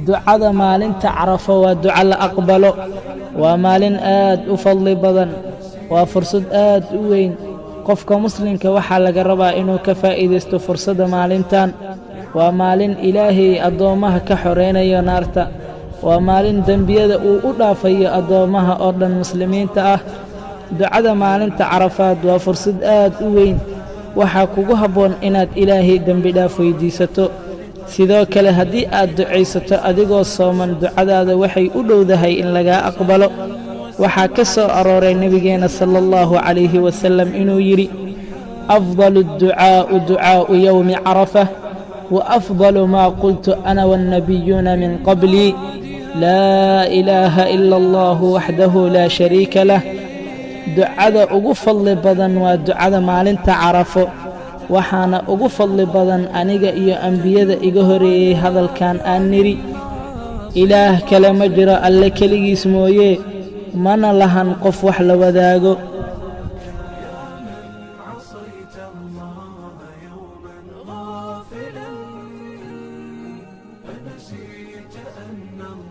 ducada maalinta Carafo waa duca la aqbalo waa maalin aad u fadli badan waa fursad aad u weyn qofka muslimka waxa laga rabaa inuu ka faa'iideysto fursadda maalintan waa maalin Ilaahay adoomaha ka xoreynayo naarta waa maalin dambiyada uu u dhaafayo adoomaha oo dhan muslimiinta ah ducada maalinta Carafaad waa fursad aad u weyn waxa kugu haboon inaad Ilaahay dambi dhaaf weydiisato sidoo kale haddii aad ducaysato adigoo sooman ducadaada waxay u dhowdahay in laga aqbalo waxaa ka soo arooray nabigeena sallallahu alayhi wasallam inuu yiri afdalu du'aa du'aa yawmi Arafah wa afdalu ma qultu ana wan nabiyyuna min qabli la ilaha illa Allah wahdahu la sharika lah ducada ugu fadli badan waa ducada maalinta Carafo waxaana ugu fadli badan aniga iyo anbiyada iga horeeyay hadalkan aan niri ilaah kale ma jiro alle kaligiis mooyee mana lahan qof wax la wadaago فنسيت أن